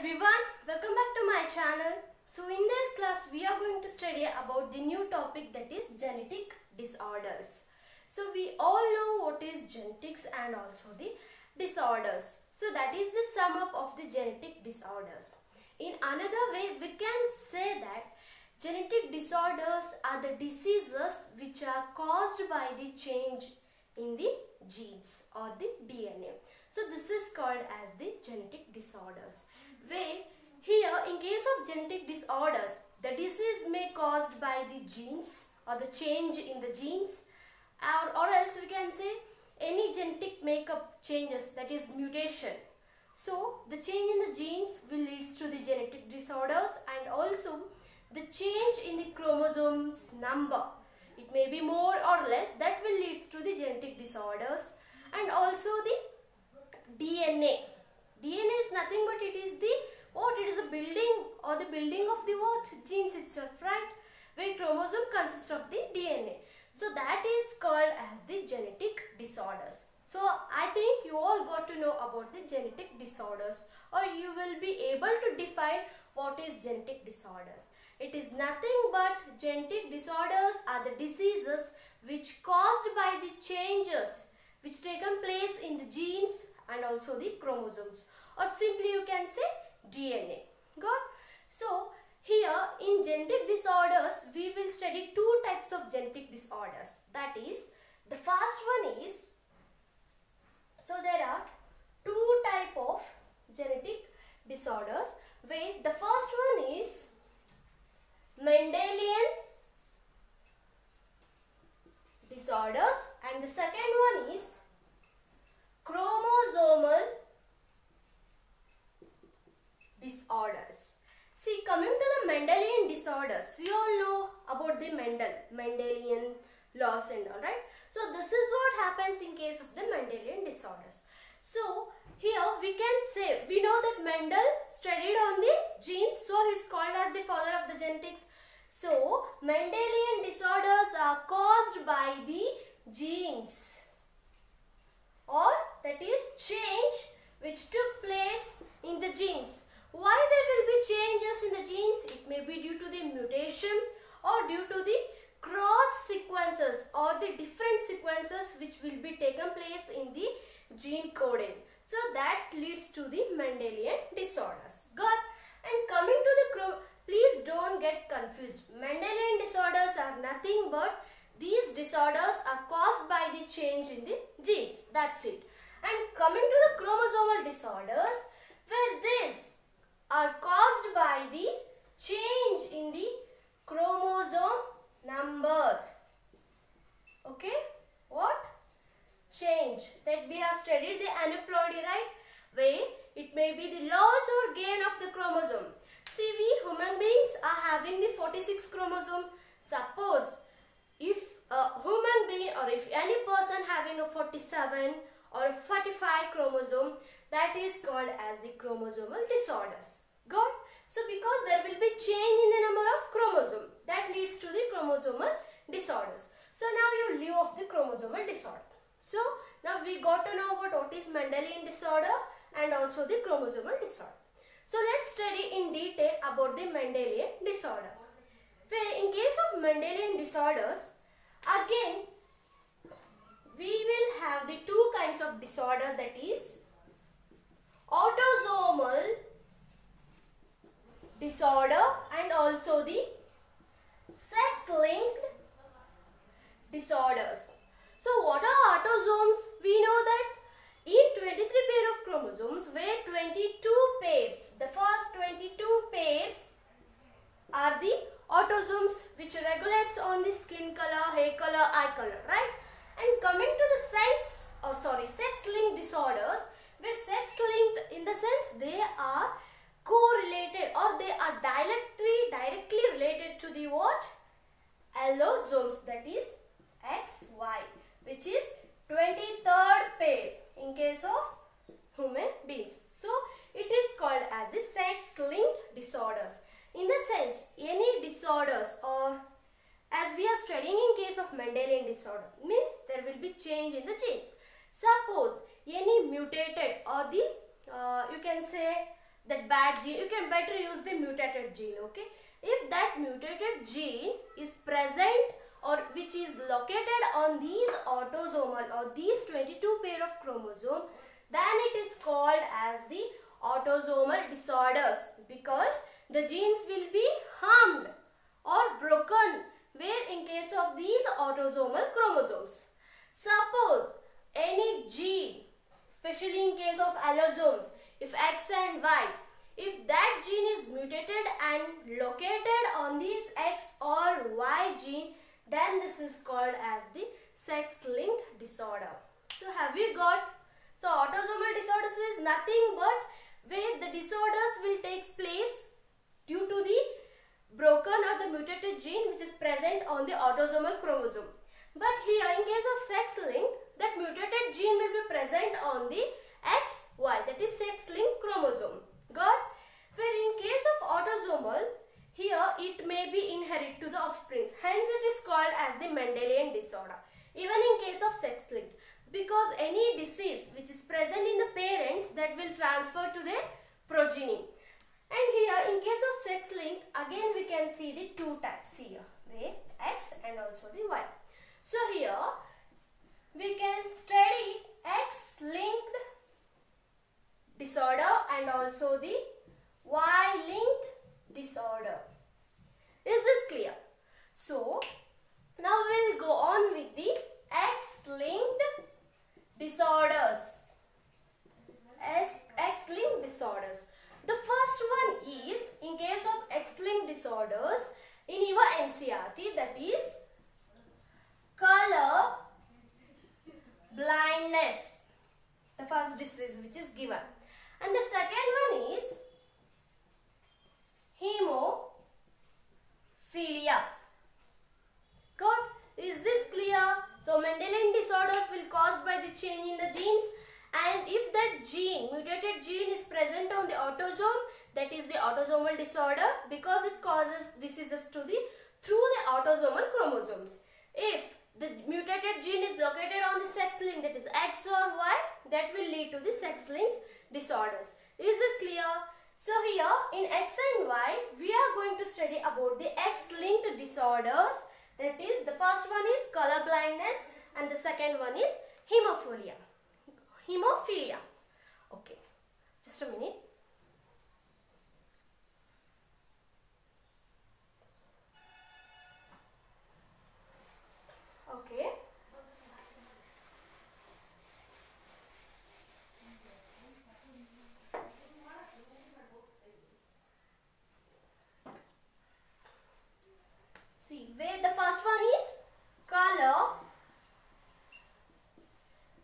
everyone, welcome back to my channel. So in this class we are going to study about the new topic, that is genetic disorders. So we all know what is genetics and also the disorders. So that is the sum up of the genetic disorders. In another way we can say that genetic disorders are the diseases which are caused by the change in the genes or the DNA. So this is called as the genetic disorders. Where here in case of genetic disorders, the disease may caused by the genes or the change in the genes, or else we can say any genetic makeup changes, that is mutation. So the change in the genes will leads to the genetic disorders, and also the change in the chromosomes number, it may be more or less, that will leads to the genetic disorders. And also the DNA is nothing but it is the building or the building of the genes itself, right? Where chromosome consists of the DNA. So that is called as the genetic disorders. So I think you all got to know about the genetic disorders, or you will be able to define what is genetic disorders. It is nothing but genetic disorders are the diseases which caused by the changes which taken place in the genes and also the chromosomes, or simply you can say DNA. Got? So here in genetic disorders we will study two types of genetic disorders. That is, the first one is, so there are two type of genetic disorders, where the first one is Mendelian disorders and the second one is chromosomal disorders. See, coming to the Mendelian disorders, we all know about the Mendelian laws and all, right? So this is what happens in case of the Mendelian disorders. So here we can say, we know that Mendel studied on the genes, so he is called as the father of the genetics. So Mendelian disorders are caused by the genes, or that is change which took place in the genes. Why there will be changes in the genes? It may be due to the mutation or due to the cross sequences or the different sequences which will be taken place in the gene coding. So that leads to the Mendelian disorders. Got? And coming to the please don't get confused. Mendelian disorders are nothing but these disorders are caused by the change in the genes. That's it. And coming to the chromosomal disorders, where these are caused by the change in the chromosome number. Okay? What? Change. That we have studied the aneuploidy, right? Where it may be the loss or gain of the chromosome. See, we human beings are having the 46 chromosome. Suppose if a human being or if any person having a 47 or a 45 chromosome, that is called as the chromosomal disorders. Got? So because there will be change in the number of chromosome, that leads to the chromosomal disorders. So now you leave off the chromosomal disorder. So now we got to know about what is Mendelian disorder and also the chromosomal disorder. So let's study in detail about the Mendelian disorder. Where in case of Mendelian disorders, again we will have the two kinds of disorder, that is autosomal disorder and also the sex-linked disorders. So what are autosomes? We know that in 23 pair of chromosomes, where 22 pairs, the first 22 pairs are the autosomes which regulates on the skin color, hair color, eye color, right? And coming to the sex-linked disorders, where sex-linked in the sense they are correlated or they are directly related to the what? Allosomes, that is XY, which is 23rd pair in case of human beings. So it is called as the sex-linked disorders. In the sense, any disorders, or as we are studying in case of Mendelian disorder, means there will be change in the genes. Suppose any mutated or the you can say that bad gene, you can better use the mutated gene, okay. If that mutated gene is present or which is located on these autosomal or these 22 pair of chromosome, then it is called as the autosomal disorders, because the genes will be harmed or broken where in case of these autosomal chromosomes. Suppose any gene, especially in case of allosomes, if X and Y, if that gene is mutated and located on these X or Y gene, then this is called as the sex-linked disorder. So have you got? So autosomal disorders is nothing but where the disorders will take place due to the broken or the mutated gene which is present on the autosomal chromosome. But here in case of sex-linked, that mutated gene will be present on the XY, that is sex-linked chromosome. Got? Where in case of autosomal, here it may be inherited to the offsprings. Hence it is called as the Mendelian disorder. Even in case of sex-linked, because any disease which is present in the parents, that will transfer to their progeny. And here in case of sex-linked, again we can see the two types here, the X and also the Y. So here we can study X-linked disorder and also the Y-linked disorder. Is this clear? So now we will go on with the X-linked disorders. X-linked disorders. The first one is in case of X-linked disorders in your NCERT, that is color blindness. The first disease which is given. And the second one is hemophilia. Good? Is this clear? So Mendelian disorders will caused by the change in the genes, and if that gene, mutated gene is present on the autosome, that is the autosomal disorder, because it causes diseases through the autosomal chromosomes. If the mutated gene is located on the sex-linked, that is X or Y, that will lead to the sex-linked disorders. Is this clear? So here in X and Y, we are going to study about the X-linked disorders. That is, the first one is color blindness and the second one is hemophilia. Hemophilia. Okay, just a minute. Okay. See, where the first one is color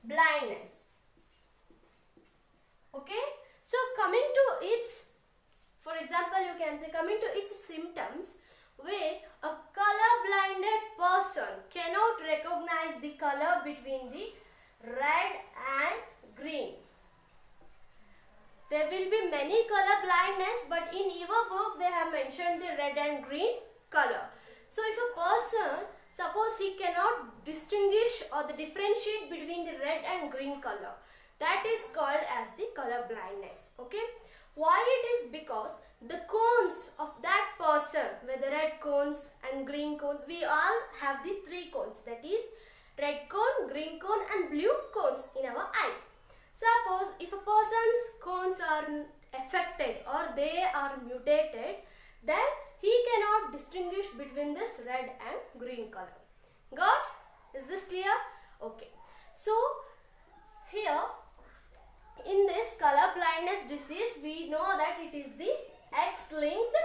blindness. Okay. So coming to its, for example, you can say coming to its symptoms, where a color blinded person cannot recognize the color between the red and green. There will be many color blindness, but in your book they have mentioned the red and green color. So if a person, suppose he cannot distinguish or the differentiate between the red and green color, that is called as the color blindness. Okay. Why it is? Because the cones of that person, whether red cones and green cone, we all have the three cones, that is red cone, green cone and blue cones in our eyes. Suppose if a person's cones are affected or they are mutated, then he cannot distinguish between this red and green color. Got? Is this clear? Okay. So here in this color blindness disease, we know that it is the X-linked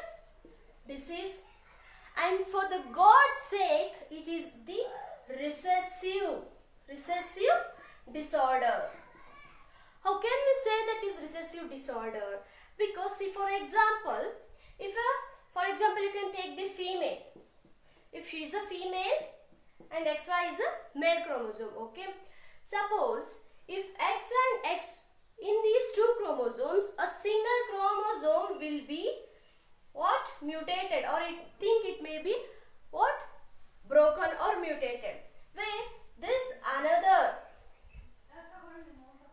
disease, and for the God's sake, it is the recessive disorder. How can we say that is recessive disorder? Because see, for example, you can take the female. If she is a female and XY is a male chromosome, okay. Suppose if X and X, in these two chromosomes, a single chromosome will be what? Mutated, or I think it may be what? Broken or mutated. Where this another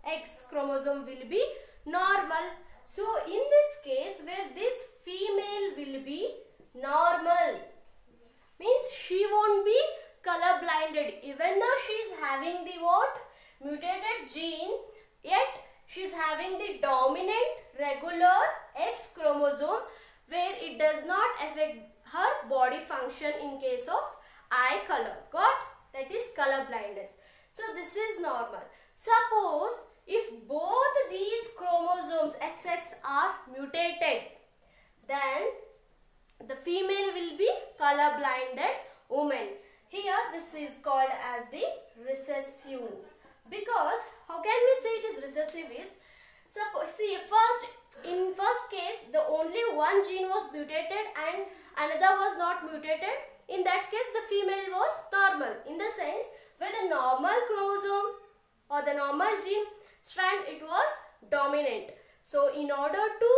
X chromosome will be normal. So in this case, where this female will be normal, means she won't be color blinded, even though she is having the what? Mutated gene, yet she is having the dominant regular X chromosome, where it does not affect her body function in case of eye color. Got? That is color blindness. So this is normal. Suppose if both these chromosomes XX are mutated, then the female will be color blinded woman. Here this is called as the recessive. Because how can we say it is recessive is, suppose, see, in first case the only one gene was mutated and another was not mutated. In that case the female was normal, in the sense where the normal chromosome or the normal gene strand, it was dominant. So in order to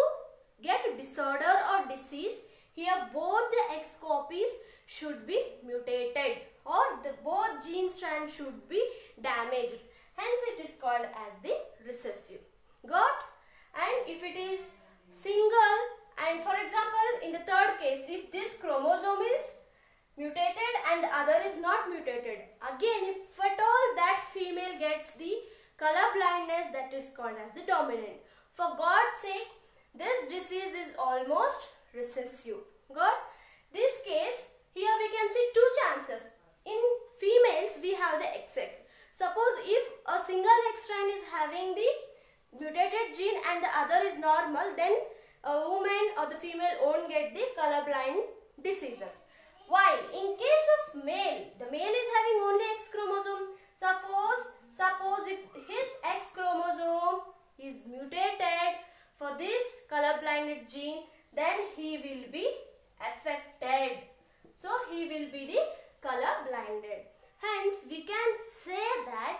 get disorder or disease, here both the X copies should be mutated, or the both gene strands should be damaged. Hence it is called as the recessive. Got? And if it is single, and for example in the third case, if this chromosome is mutated and the other is not mutated, again if at all that female gets the color blindness, that is called as the dominant. For God's sake, this disease is almost recessive. Got? This case, here we can see two chances. In females we have the XX. Suppose if a single X strand is having the mutated gene and the other is normal, then a woman or the female won't get the colorblind diseases. While in case of male, the male is having only X chromosome. Suppose if his X chromosome is mutated for this colorblind gene, then he will be affected. So he will be the color blinded. Hence we can say that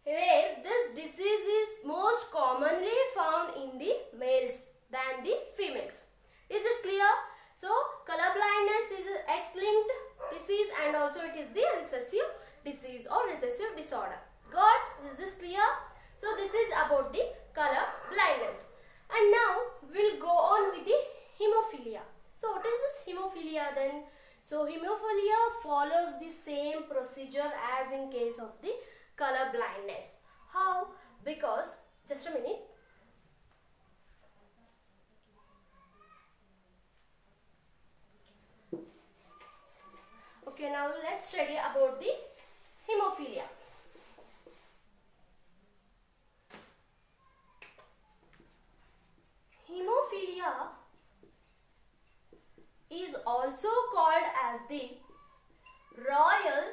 where this disease is most commonly found in the males than the females. Is this clear? So color blindness is an X-linked disease and also it is the recessive disease or recessive disorder. Got? Is this clear? So this is about the color blindness. And now we'll go on with the hemophilia. So what is this hemophilia then? So hemophilia follows the same procedure as in case of the color blindness. How? Because, just a minute. Okay, now let's study about the hemophilia. Hemophilia is also called as the royal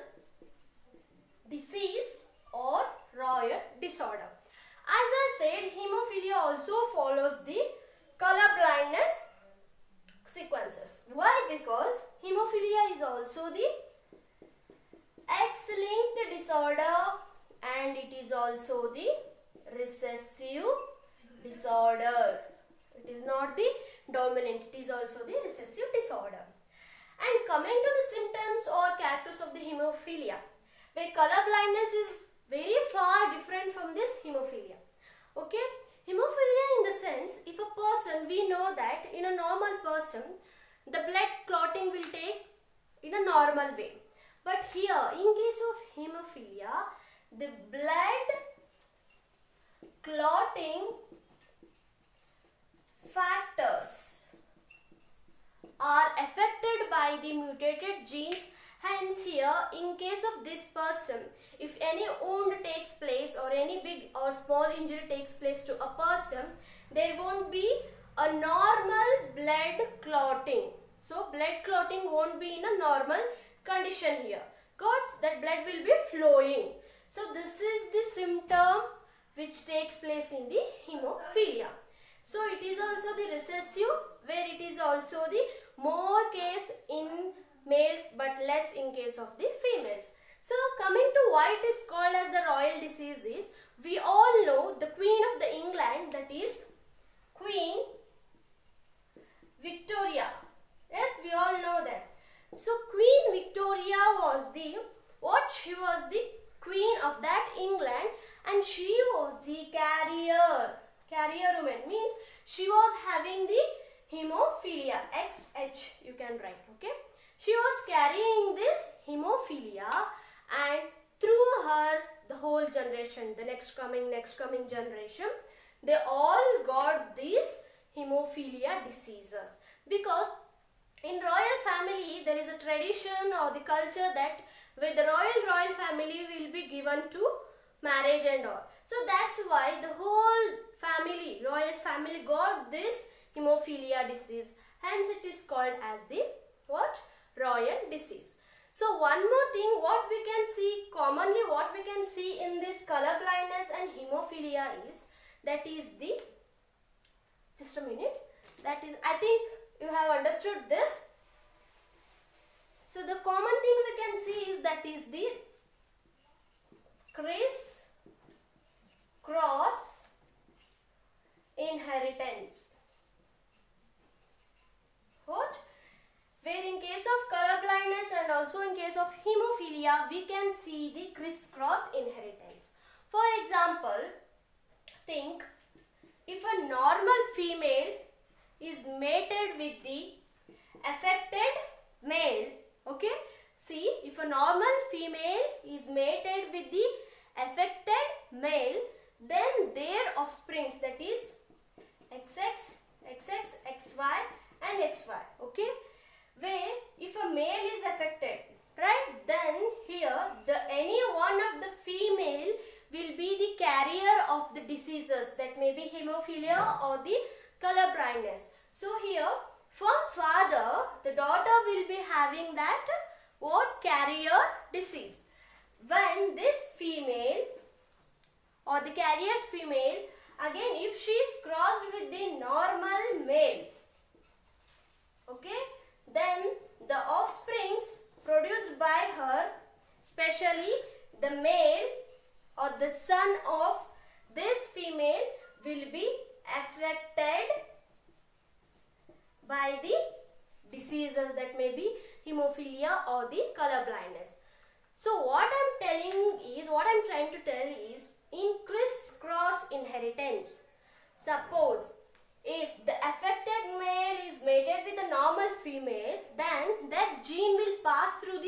disease or royal disorder. As I said, hemophilia also follows the color blindness sequences. Why? Because hemophilia is also the X-linked disorder and it is also the recessive disorder. It is not the dominant, it is also the recessive disorder. And coming to the symptoms or characters of the hemophilia, where color blindness is very far different from this hemophilia. Okay, hemophilia in the sense, if a person, we know that in a normal person, the blood clotting will take in a normal way. But here, in case of hemophilia, the blood clotting factors are affected by the mutated genes. Hence here, in case of this person, if any wound takes place or any big or small injury takes place to a person, there won't be a normal blood clotting. So blood clotting won't be in a normal condition here. Got? That blood will be flowing. So this is the symptom which takes place in the hemophilia. So it is also the recessive, where it is also the more case in males but less in case of the females. So coming to why it is called as the royal disease is, we all know the Queen of the England, that is Queen Victoria. Yes, we all know that. So Queen Victoria was the, she was the queen of that England and she was the carrier woman, means she hemophilia, XH you can write, okay. She was carrying this hemophilia, and through her the whole generation, the next coming generation, they all got these hemophilia diseases. Because in royal family there is a tradition or the culture that with the royal family will be given to marriage and all. So that's why the whole family, royal family, got this hemophilia disease. Hence it is called as the what? Royal disease. So one more thing, what we can see commonly, what we can see in this color blindness and hemophilia is, that is the, just a minute, that is, I think you have understood this. So the common thing we can see is that is the criss-cross inheritance. What? Where in case of color blindness and also in case of hemophilia, we can see the criss-cross inheritance. For example, think if a normal female is mated with the affected male, okay, see, if a normal female is mated with the affected male, then their offsprings, that is XX, XX, XY and XY, okay, where if a male is affected, right, then here any one of the female will be the carrier of the diseases, that may be hemophilia or the color blindness. So here from father, the daughter will be having that what? Carrier disease. When this female or the carrier female, again if she is crossed with the normal male, okay, then the offsprings produced by her, especially the male or the son of this female, will be affected by the diseases, that may be hemophilia or the color blindness. So what I'm trying to tell is, in criss-cross inheritance, suppose if the affected male is mated with a normal female, then that gene will pass through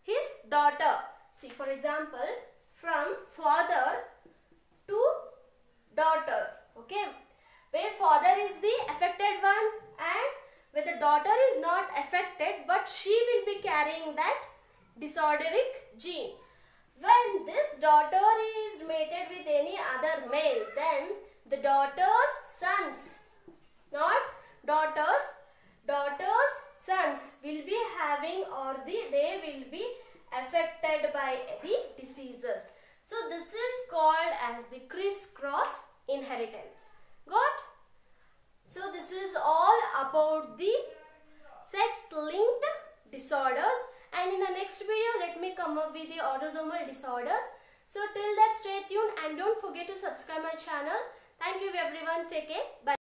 his daughter. See, for example, from father to daughter, okay, where father is the affected one and where the daughter is not affected, but she will be carrying that disorderic gene. When this daughter is mated with any other male, then the daughter's sons, not daughter's sons will be having, or they will be affected by the diseases. So this is called as the criss-cross inheritance. Got? So this is all about the sex-linked disorders, and in the next video let me come up with the autosomal disorders. So till that, stay tuned and don't forget to subscribe my channel. Thank you everyone. Take care. Bye.